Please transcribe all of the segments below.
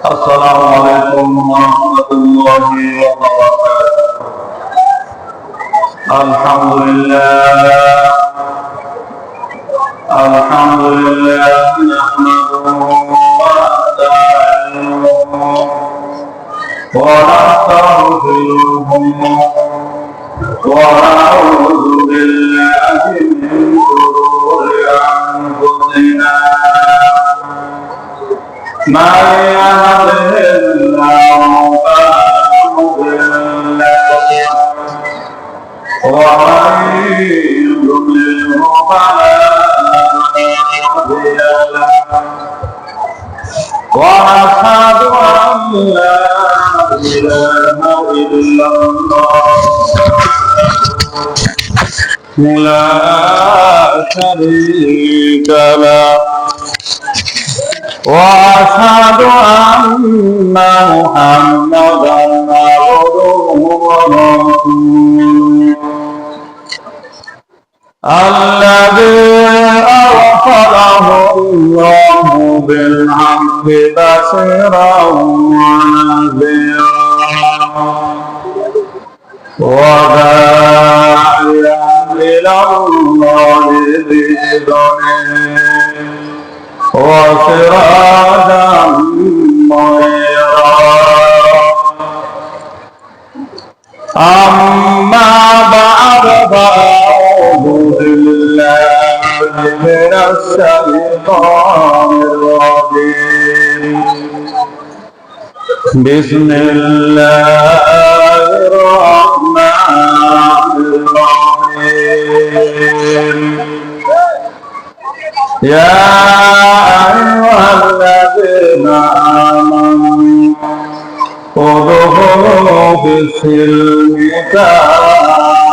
السلام عليكم ورحمة الله وبركاته. الحمد لله نحمده ونستعينه ونستغفره ونعوذ بالله من شرور أنفسنا من يهده الله فلا مضل له ومن يضلله فلا هادي له ونشهد أن لا إله إلا الله لا شريك له وأشهد أن محمدا عبده ورسوله الذي أرسله الله بالحق بشيرا ونذيرا وداعيا إلى الله بإذنه وسراجا منيرا. أما بعد فأعوذ بالله من الشيطان الرجيم. بسم الله الرحمن الرحيم. يا أيها الذين آمنوا ادخلوا في السلم كافة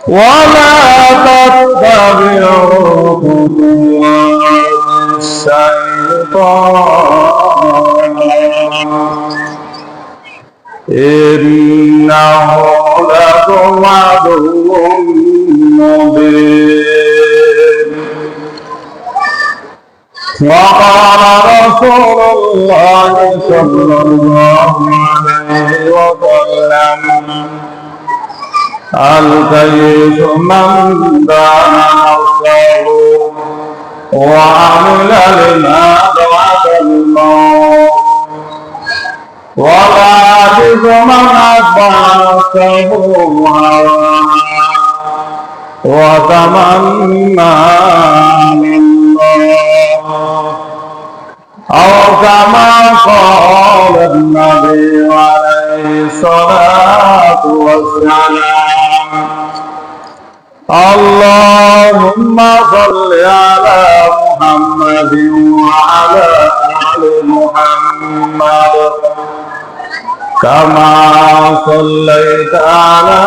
ولا تتبعوا خطوات الشيطان إنه لكم عدو مبين. وقال رسول الله صلى الله عليه وسلم الكيس من دان نفسه وعمل لما بعد الموت والعاجز من أتبع نفسه هواه وتمنى من الله أو كما قال النبي عليه الصلاة والسلام اللهم صل على محمد وعلى آل محمد كما صليت على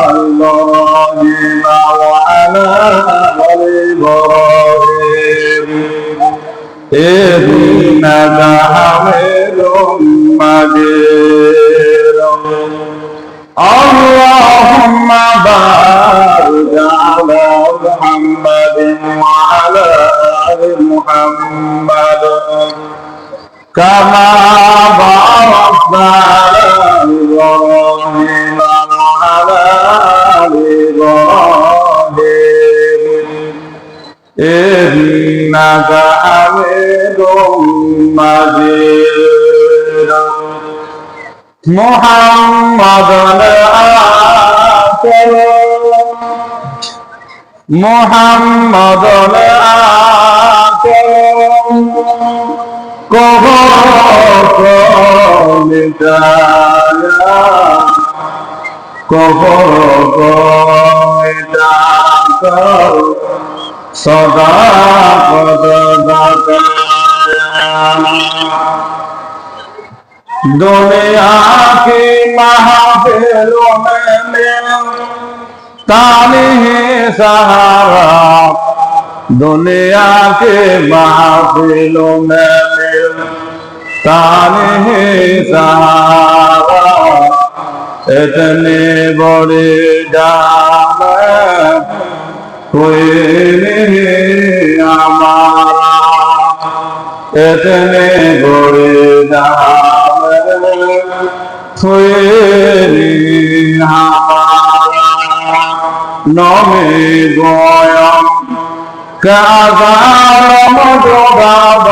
إبراهيم وعلى آل إبراهيم إنك حميد مجيد. اللهم بارك على محمد وعلى آل محمد كما باركت على إبراهيم وعلى آل إبراهيم إنك حميد مجيد. محمد الآخر दुनिया की महफिलों में तालिहे सहारा दुनिया के महफिलों में तालिहे सहारा इतने बड़े जाम कोई नहीं हमारा इतने बड़े दाम थुएरी हमारा नमे गोयम काजारम जोगाबाद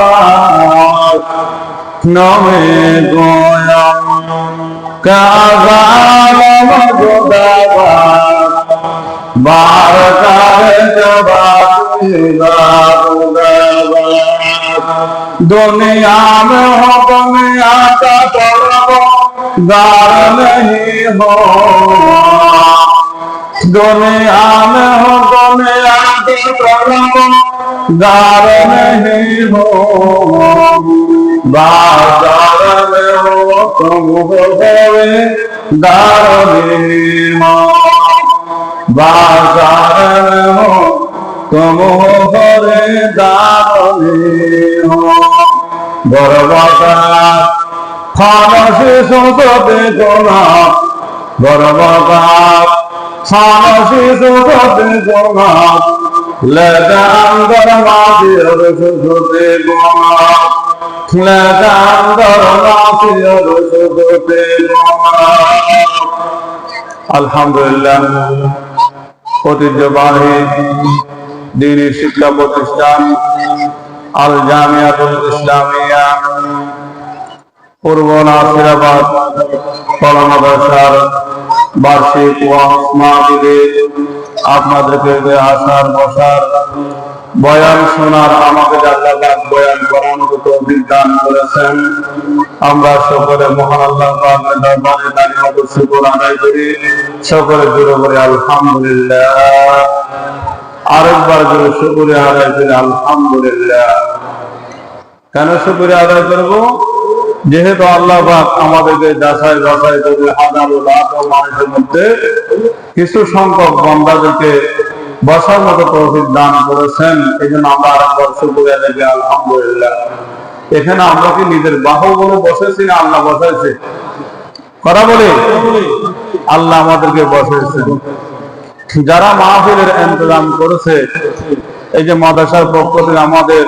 नमे गोयम काजारम जोगाबाद बारकार दुनिया में हो दुनिया का गार नहीं हो दुनिया में हो दुनिया का गार नहीं हो बाजार में हो तुम हो दार हो बाजार में हो तुम हो दार हो बरबादा फारसी सोचते गोना बरबादा फारसी सोचते गोना लेदा अंदर मासी और सोचते गोना लेदा अंदर मासी और सोचते गोना अल्हम्दुलिल्लाह ঐতিহ্যবাহী দ্বীনি শিক্ষা প্রতিষ্ঠান আল জামিয়াতুল ইসলামিয়া পূর্ব নাসিরাবাদ কলা মাদ্রাসার বার্ষিক ওয়াজ মাহফিলে আপনাদেরকে আসার বসার বয়ান শোনার আমাকে আল্লাহ পাক বয়ান করার মতো তৌফিক দান করেছেন। আমরা সকলে মহান আল্লাহ পাকের দরবারে তারিফ ও শুকর আদায় করি। সকলে জোরে বলি আলহামদুলিল্লাহ। আরেকবার জোরে শুকরিয়া আদায় করি আলহামদুলিল্লাহ। কেন শুকরিয়া আদায় করব? যেহেতু আল্লাহ পাক আমাদেরকে যাচাই বাছাই করে হাজারো লাখ মানুষের মধ্যে কিছু সংখ্যক বান্দাদেরকে বসার মতো তৌফিক দান করেছেন, এই জন্য আমরা আরেকবার শুকরিয়া দেবো আলহামদুলিল্লাহ। এখানে আমরা কি নিজের বাহুবলে বসেছি না আল্লাহ বসাইছে? কথা বলি, আল্লাহ আমাদেরকে বসাইছেন। যারা মাহফিলের ইন্তজাম করেছে, এই যে মাদ্রাসার পক্ষ থেকে আমাদের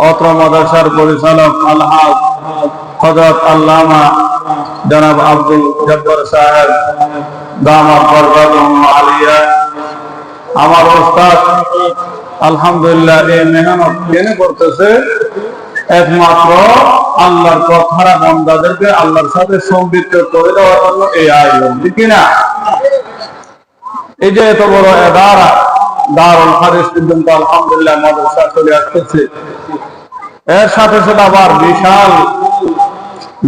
অত্র মাদ্রাসার পরিচালক আলহাজ হযরত আল্লামা জনাব আব্দুল জব্বার সাহেব দামাত বরকাতুহু আলিয়া, আমার ওস্তাদ আলহামদুলিল্লাহ এই মেহনত কেন করতেছে? একমাত্র আল্লাহর কথারা বান্দাদেরকে আল্লাহর সাথে সম্পৃক্ত করে দেওয়ার জন্য এই আয়োজন, ঠিক না? এই যে এত বড় এদারা দারুল হাদিস পর্যন্ত আলহামদুলিল্লাহ মাদ্রাসা চলে আসতেছে, এর সাথে সাথে আবার বিশাল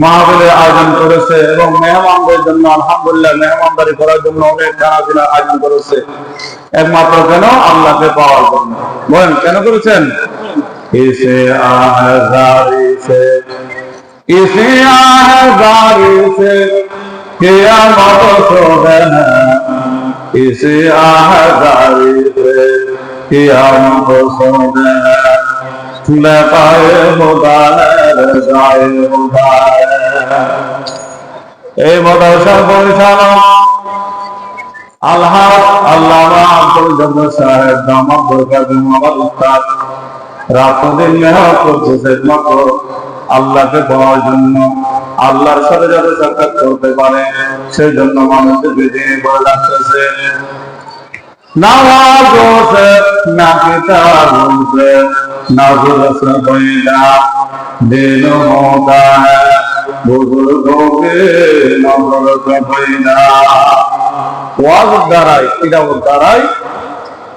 মাহফিলের আয়োজন করেছে এবং মেহমানদের জন্য আলহামদুলিল্লাহ মেহমানদারি করার জন্য অনেক খানাপিনার আয়োজন করেছে, একমাত্র কেন? আল্লাহকে পাওয়ার জন্য। বলেন কেন করেছেন? इसे आहजारी से क़यामत सोहे इसे आहजारी से क़यामत सोहे लिक़ाए खुदा रज़ाए खुदा। এই মাদ্রাসার পরিচালক আলহাজ আল্লামা আব্দুল জব্বার সাহেব দামাত বরকাতুহু আমার উস্তাদ রাতদিন মেহনত করতেছে একমাত্র আল্লাহকে পাওয়ার জন্য, আল্লাহর সাথে যাতে সাক্ষাৎ করতে পারে সেই জন্য মানুষের বিধিনি করে রাখতেছে। নামাজও সে না কিতাবों से ना गुज़र पैदा दिन होता है बुजुर्गों के नज़र से पैदा। ওয়াজের দ্বারাই কিতাবের দ্বারাই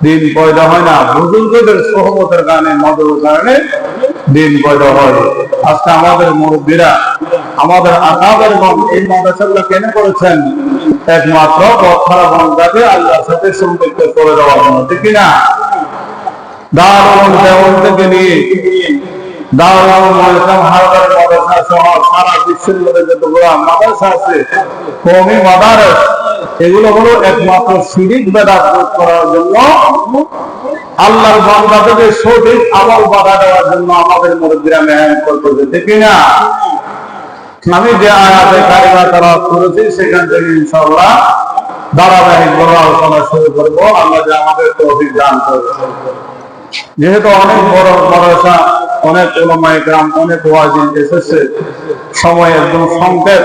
দিন পয়দা হয় না, বুজুর্গদের সোহবতের কারণে নজরের কারণে দিন পয়দা হয়। আজকে আমাদের মুরব্বীরা আমাদের আকাবের এই মাদ্রাসাগুলো কেন করেছেন? একমাত্র পথখারা বান্দাকে আল্লাহর সাথে সম্পৃক্ত করে দেওয়ার জন্য, ঠিক না? দারুল দেওয়ান থেকে নিয়ে দারুল মুআল্লিম হারবার মাদ্রাসা সহ সারা বিশ্বের মধ্যে যতগুলো মাদ্রাসা আছে, কওমি মাদারিস, এগুলো হলো একমাত্র শিরিক বেদাত দূর করার জন্য, আল্লাহর বান্দাদেরকে সঠিক আমল বাধা দেওয়ার জন্য আমাদের মুরব্বিরা মেহনত করতেছে, ঠিক না? আমি যে আয়াতে কারিমা তেলাওয়াত করেছি সেখান থেকে ইনশাআল্লাহ ধারাবাহিকভাবে আলোচনা শুরু করব। আল্লাহ যে আমাদের তৌফিক দান করবে। যেহেতু অনেক বড় মাদ্রাসা অনেক উলামায়ে কেরাম, অনেক ওয়াজিন এসেছে, সময় একদম সংক্ষেপ,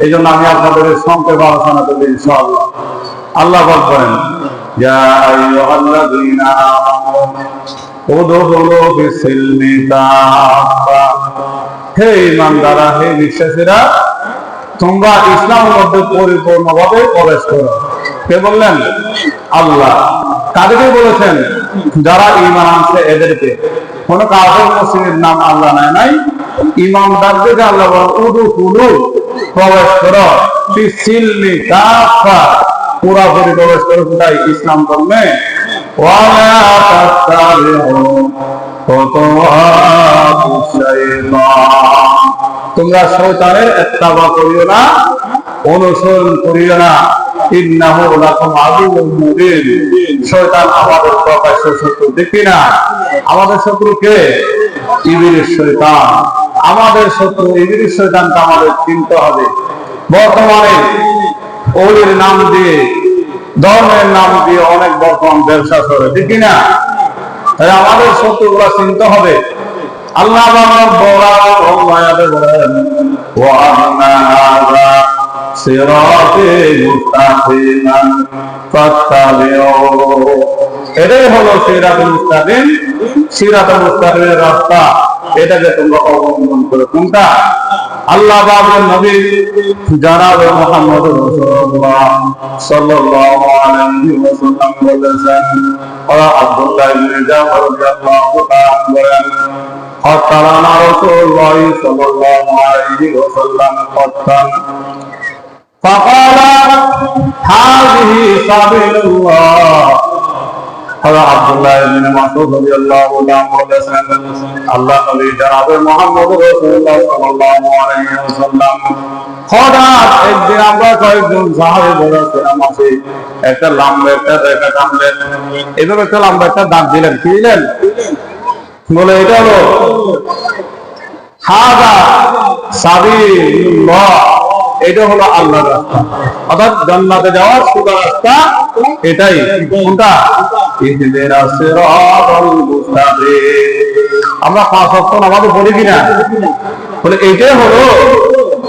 এই জন্য আমি আপনাদের সংক্ষেপ আলোচনা করবো ইনশাআল্লাহ। আল্লাহ বলেন, ইয়া আইয়ুহাল্লাযীনা আমানু উদখুলু ফিস-সিলমি কাফা, হে ঈমানদাররা, হে বিশ্বাসীরা, তোমরা ইসলামের মধ্যে পরিপূর্ণভাবে প্রবেশ করো। কে বললেন? আল্লাহ। কাদেরকে বলেছেন? যারা ঈমান আনছে এদেরকে। কোন কাফের মুসলিমের নাম আল্লাহ নাই। ঈমানদারদেরকে আল্লাহ বলেন উদখুলু, প্রবেশ করো, ফিস-সিলমি কাফা, পুরোপুরি প্রবেশ করো কোথায়? ইসলাম ধর্মে। ওয়ালা তাত্তাবিউ খুতুওয়াতিশ শাইতান, তোমরা শয়তানের ইত্তেবা করিও না, অনুসরণ করিও না। ইন্নাহু লাকুম আদুউম মুবিন, শয়তান আমাদের প্রকাশ্য শত্রু। দেখি না আমাদের শত্রু কে? ইবলিস শয়তান। আমাদের শত্রু ইবলিস শয়তানকে আমাদের চিনতে হবে। বর্তমানে ওলির নাম দিয়ে, ধর্মের নাম দিয়ে অনেক বর্তমান ব্যবসা করে, দেখি না? তাই আমাদের শত্রুগুলা চিনতে হবে। আল্লাহ বলেন, ওয়া আন্না হাযা সিরাতি মুস্তাকিমান ফাত্তাবিউ, এটাই হলো সিরাতুল মুস্তাকিম, সিরাতুল মুস্তাকিমের রাস্তা, এটাকে তোমরা অবলম্বন করো। কোনটা? আল্লাহ পাকের নবী জনাব মুহাম্মদুর রাসূলুল্লাহ সাল্লাল্লাহু আলাইহি ওয়াসাল্লাম বলেছেন, আব্দুল্লাহ ইবনে জাফর রাদিয়াল্লাহু তাআলা বলেন, আতারানা রাসূলুল্লাহ সাল্লাল্লাহু আলাইহি ওয়াসাল্লাম কত্তান ফাকালা হাযিহি সাবিলুল্লাহ। আব্দুল্লাহ ইবনে মাসউদ রাদিয়াল্লাহু তাআলা বলেছেন, আল্লাহ নবী জনাব মুহাম্মদুর রাসূলুল্লাহ সাল্লাল্লাহু আলাইহি ওয়াসাল্লাম হঠাৎ একদিন আমরা কয়েকজন সাহাবী বলেছিলাম, আছে একটা লম্বা একটা রেখা টানলেন, এভাবে একটা লম্বা একটা দাঁত দিলেন, কি দিলেন? বলে এটা হলো হাযা সাবিলুল্লাহ, এটা হলো আল্লাহর রাস্তা, অর্থাৎ জান্নাতে যাওয়ার সোজা রাস্তা এটাই। কোনটা? ইহদিনাস সিরাতাল মুস্তাকিম। আমরা 5 ওয়াক্ত নামাজ পড়ি কিনা? বলে এটাই হলো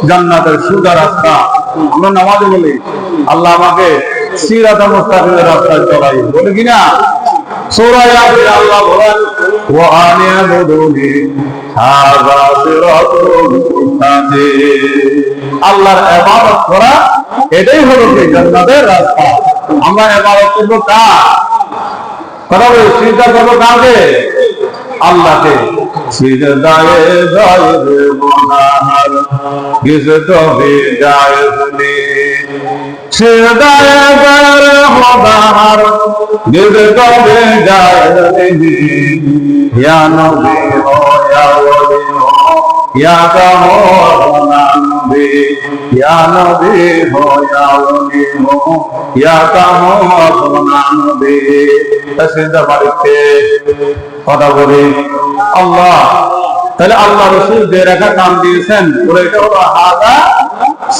জান্নাতের সোজা রাস্তা। আমরা নামাজে বলি, আল্লাহ আমাকে সিরাতাল মুস্তাকিমের রাস্তায় চলাই, বলি কিনা? সূরা ইয়াসিন আল্লাহ বলেন, ওয়া আনিয়াবুদুনি হাযা সিরাতুল মুস্তাকিম, আল্লাহর ইবাদত করা এটাই হলো কি জান্নাতের রাস্তা। আমরা ইবাদত করব কার? কথা বলি, সিজদা করব কাকে? আল্লাহকে। সিজদায়ে যায় গুনাহগার গিজত হে যায় শুনি, সিজদায়ে যায় খোদার গিজত হে যায় শুনি, ইয়া নবী হো ইয়া ওলি হো ইয়া কামনা নবী, ইয়া নবী হো ইয়া ওলি হো ইয়া কামনা নবী। সিজদা বাড়িতে কথা বলি আল্লাহ। তাহলে আল্লাহ রাসূল যে রেখা কাম দিয়েছেন, ওরা এটা হলো হাযা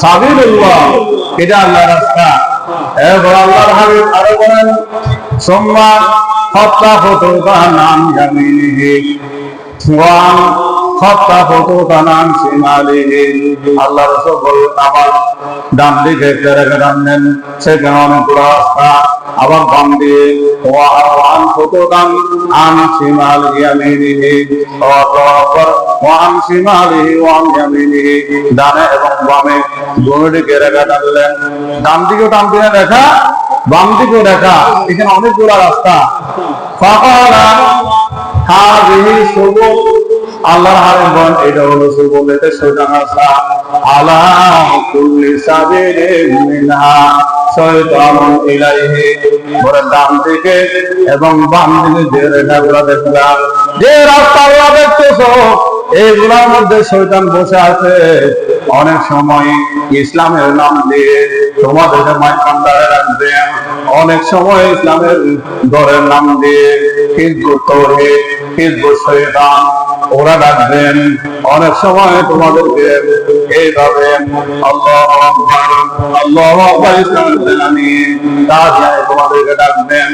সাবিলুল্লাহ, এটা আল্লাহর রাস্তা। এরপর আল্লাহর হাবিব আরো বলেন, সুম্মা খাত্তা ফুতুকান আন ইয়ামিনিহি ওয়া খাত্তা ফুতুকান আন শিমালিহি। আল্লাহ রাসূল বলেন, আবার ডান দিকে একটা রেখা টানলেন, সেখানে অনেকগুলো রাস্তা, আবার বাম দিয়ে ওয়ান ফুতুকান আন শিমাল ইয়ামিনিহি ওয়ান শিমালিহি ওয়ান ইয়ামিনিহি, ডানে এবং বামে দুই দিকে রেখা টানলেন। ডান দিকেও টানলেন রেখা, বাম দিকেও রেখা, এখানে অনেকগুলো রাস্তা। ফাকালা হাযিহি সুবুল, আল্লাহর হাবিব বলেন এটা হলো সুবুল, এটা সোজা রাস্তা। আলা কুল্লি সাবিলিন মিনহা শয়তানুন ইলাইহি, বলে ডান দিকে এবং বাম দিকে যে রেখাগুলো দেখলাম, যে রাস্তাগুলো দেখতেছো, এইগুলোর মধ্যে শয়তান বসে আছে। অনেক সময় ইসলামের নাম দিয়ে তোমাদেরকে মাইকান্দারে রাখবে, অনেক সময় ইসলামের দরের নাম দিয়ে হিজবুত তাওহীদ, হিজবুত শয়তান ওরা ডাকবেন, অনেক সময় তোমাদেরকে এইভাবে আল্লাহু আকবার আল্লাহু আকবার ইসলামী কাদিয়ানি তোমাদেরকে ডাকবেন।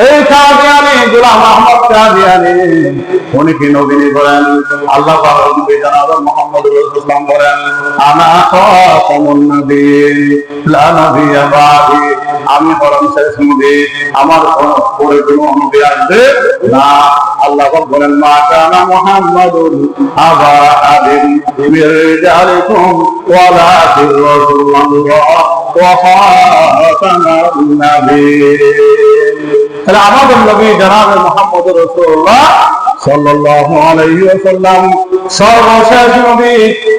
এই কাদিয়ানি গোলাম আহমদ কাদিয়ানি উনি কি নবী বলেন? আল্লাহ পাক নবী জনাব মুহাম্মদ রাসূলুল্লাহ বলেন, আনা খাতামুন নবিয়্যিন লা নবিয়্যা বাদি, আমি হলাম শেষ নবী, আমার পরে কোনো নবী আসবে না। আল্লাহ পাক বলেন, মা কানা মুহাম্মাদুন আবা আহাদিন মির রিজালিকুম ওয়ালাকিন রাসূলুল্লাহ ওয়া খাতামুন নাবিয়্যিন। তাহলে আমাদের নবী জনাব মুহাম্মদ রাসূলুল্লাহ সাল্লাল্লাহু আলাইহি ওয়াসাল্লাম সর্বশেষ নবী,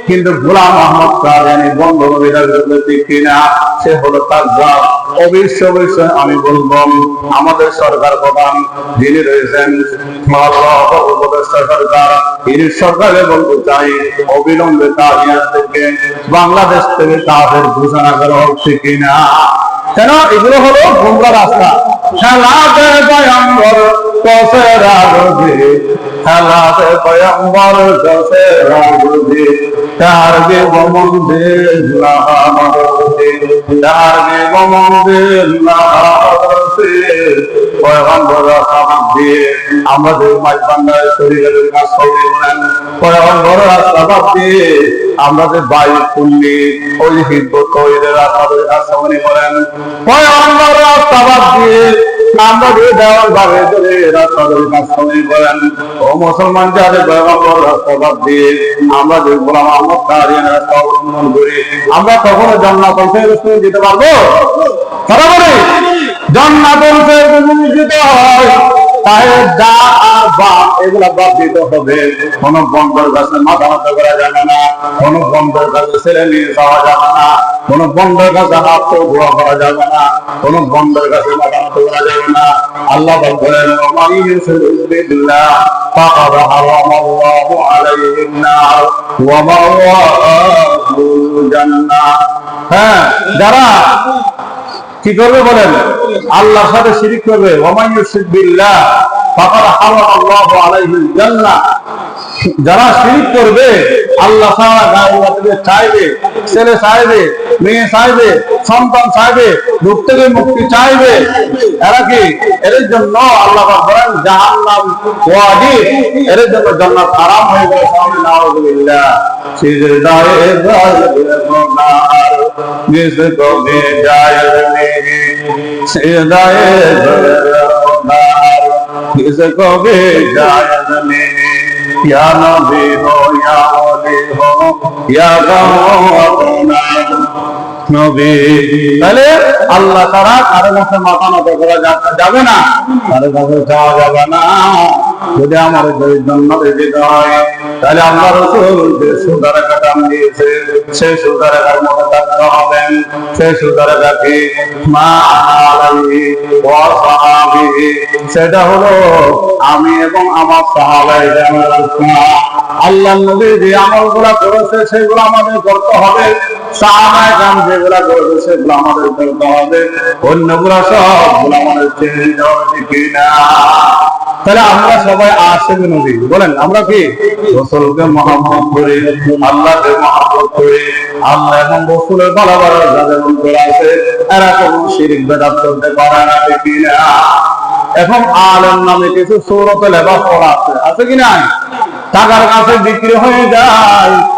কিন্তু গোলাম আহমদ কাদিয়ানি বন্ধ নবীদের ঠিক কিনা? সে হলো কাযযাব। অবশ্যই অবশ্যই আমি বলবো আমাদের সরকার প্রধান যিনি রয়েছেন উপদেষ্টা সরকার, এই সরকারে বলতে চাই অবিলম্বে কাদিয়ান থেকে বাংলাদেশ থেকে কাফের ঘোষণা করা হচ্ছে কিনা। কেন? এগুলো হলো গোমরা রাস্তা। খেলাতে পয়গম্বর কসেরা রোজে, খেলাতে পয়গম্বর কসেরা রোজে, তারগে বমন্দির লাহামরসে, তারগে বমন্দির লাহামরসে। পয়গম্বর রাস্তা দিয়ে আমাদের মাইবান্ধায় শরীরের কাজ করেন। পয়গম্বর রাস্তা দিয়ে আমাদের বায়ু পুল্লি ওই হিন্দু তৈরি রাস্তাদের কাজ করেন। পয়গম্বর রাস্তা দিয়ে আমাদের দেওয়াল ভাবে ধরে রাস্তাদের কাজ করেন। ও মুসলমান যাদের পয়গম্বর রাস্তা দিয়ে আমাদের গোলাম আহমদ কাদিয়ানি রাস্তা অবলম্বন করি, আমরা কখনো জান্নাতুল ফেরদৌসে যেতে পারবো? তারা বলে জান্নাতুল ফেরদৌসে যেতে হয় তাহলে যা আর বাপ এগুলা বাদ দিতে হবে। কোন বন্ধের কাছে মাথা নত করা যাবে না, কোন বন্ধের কাছে ছেলে নিয়ে যাওয়া যাবে না, কোন বন্ধের কাছে হাত ধোয়া করা যাবে না, কোন বন্ধের কাছে মাথা নত করা যাবে না। আল্লাহ বলেন, ওয়া ইউশরিকুল্লাহ ফাকাদ হারামাল্লাহু আলাইহিন নার ওয়া মাওয়াহুল জান্নাহ। হ্যাঁ, যারা কি করবে বলেন? আল্লাহর সাথে শিরিক করবে। ওয়া মান ইউশরিক বিল্লাহ ফাকাদ হারামাল্লাহু আলাইহিল জান্নাহ। যারা শিরিক করবে, আল্লাহ ছাড়া গায়বকে চাইবে, ছেলে চাইবে, মেয়ে চাইবে, সন্তান চাইবে, দুঃখ থেকে মুক্তি চাইবে, এরা কি এর জন্য আল্লাহ পাক বলেন জাহান্নাম ওয়াজিব, এর জন্য জান্নাত হারাম হয়ে গেছে। সামনে নাউযুবিল্লাহ। সিজদায়ে গুনার নিসকো মে জায়েজ নেহি, সিজদায়ে গুনার নিসকো মে জায়েজ নেহি। या नबी हो या वली हो या गौना নবী। তাহলে আল্লাহ তাআলা কারো কাছে মাথা নত করা যাবে না, কারো কাছে যাওয়া যাবে না। যদি আমার জান্নাতে যেতে হয় তাহলে আল্লাহ রাসূল যে সুদার কাটাম দিয়েছে সেই সুদার কার মতো থাকতে হবে। সেই সুদার কাকে মা আলাইহি ওয়া সাহাবিহি, সেটা হলো আমি এবং আমার সাহাবায়ে কেরাম। আল্লাহর নবী যে আমলগুলো করেছে সেগুলো আমাদের করতে হবে, সাহাবায়ে কেরাম যেগুলো করেছে সেগুলো আমাদের করতে হবে, অন্যগুলো সবগুলো আমাদের ছেড়ে দেওয়া ঠিক না। তাহলে আমরা সবাই আশিক নবী বলেন, আমরা কি রাসূলকে মহব্বত করি, আল্লাহকে মহব্বত করি। আল্লাহ এবং রাসূলের ভালোবাসা যাদের অন্তরে আছে এরা কোনো শিরক বেদাত করতে পারে না, ঠিক না? এখন আলেম নামে কিছু সূরতে লেবাস পড়া আছে কি না? টাকার কাছে বিক্রি হয়ে যায়।